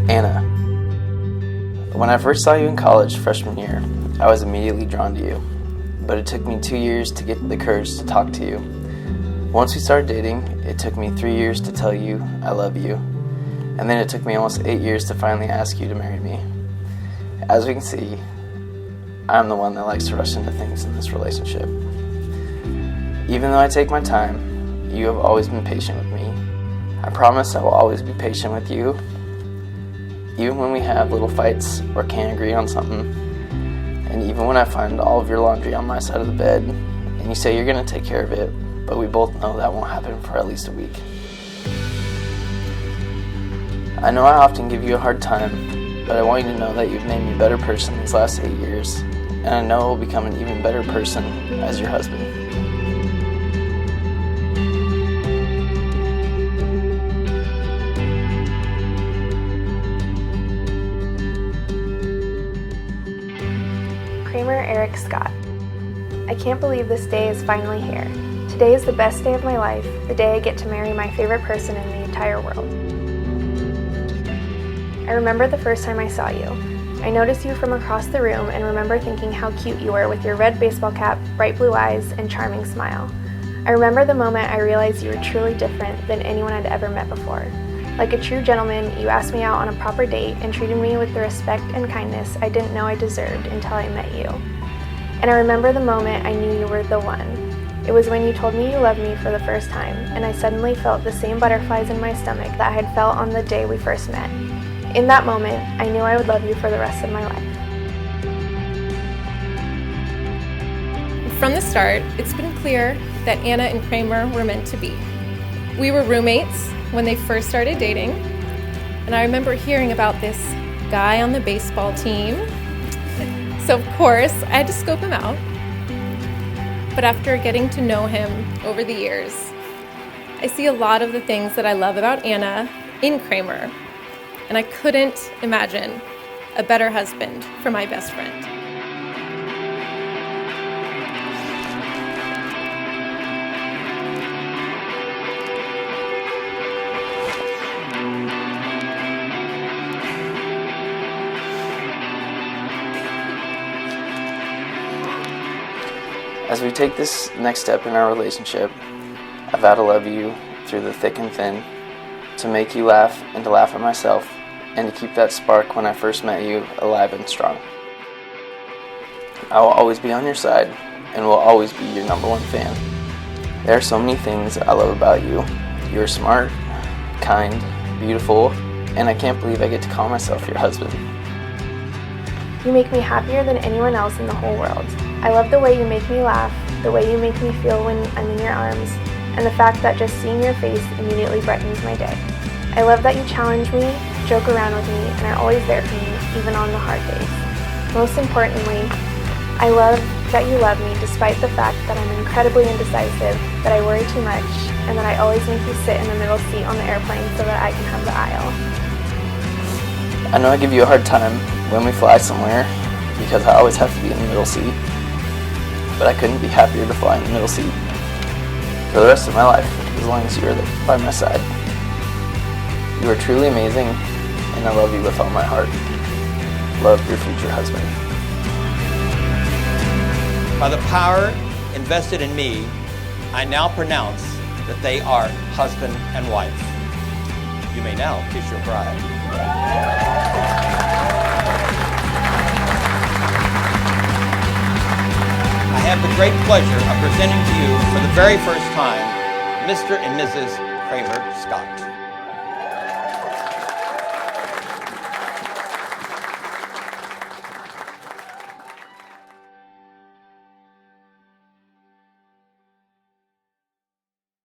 Anna, when I first saw you in college freshman year, I was immediately drawn to you, but it took me 2 years to get the courage to talk to you. Once we started dating, it took me 3 years to tell you I love you, and then it took me almost 8 years to finally ask you to marry me. As we can see, I'm the one that likes to rush into things in this relationship. Even though I take my time, you have always been patient with me. I promise I will always be patient with you, even when we have little fights or can't agree on something, and even when I find all of your laundry on my side of the bed, and you say you're going to take care of it, but we both know that won't happen for at least a week. I know I often give you a hard time, but I want you to know that you've made me a better person these last 8 years, and I know I will become an even better person as your husband. Kramer Eric Scott. I can't believe this day is finally here. Today is the best day of my life, the day I get to marry my favorite person in the entire world. I remember the first time I saw you. I noticed you from across the room and remember thinking how cute you were with your red baseball cap, bright blue eyes, and charming smile. I remember the moment I realized you were truly different than anyone I'd ever met before. Like a true gentleman, you asked me out on a proper date and treated me with the respect and kindness I didn't know I deserved until I met you. And I remember the moment I knew you were the one. It was when you told me you loved me for the first time, and I suddenly felt the same butterflies in my stomach that I had felt on the day we first met. In that moment, I knew I would love you for the rest of my life. From the start, it's been clear that Anna and Kramer were meant to be. We were roommates when they first started dating, and I remember hearing about this guy on the baseball team. So of course, I had to scope him out. But after getting to know him over the years, I see a lot of the things that I love about Anna in Kramer, and I couldn't imagine a better husband for my best friend. As we take this next step in our relationship, I vow to love you through the thick and thin, to make you laugh and to laugh at myself, and to keep that spark when I first met you alive and strong. I will always be on your side and will always be your #1 fan. There are so many things I love about you. You're smart, kind, beautiful, and I can't believe I get to call myself your husband. You make me happier than anyone else in the whole world. I love the way you make me laugh, the way you make me feel when I'm in your arms, and the fact that just seeing your face immediately brightens my day. I love that you challenge me, joke around with me, and are always there for me, even on the hard days. Most importantly, I love that you love me despite the fact that I'm incredibly indecisive, that I worry too much, and that I always make you sit in the middle seat on the airplane so that I can have the aisle. I know I give you a hard time when we fly somewhere, because I always have to be in the middle seat, but I couldn't be happier to fly in the middle seat for the rest of my life, as long as you are there by my side. You are truly amazing, and I love you with all my heart. Love, your future husband. By the power invested in me, I now pronounce that they are husband and wife. You may now kiss your bride. I have the great pleasure of presenting to you for the very first time, Mr. and Mrs. Kramer Scott.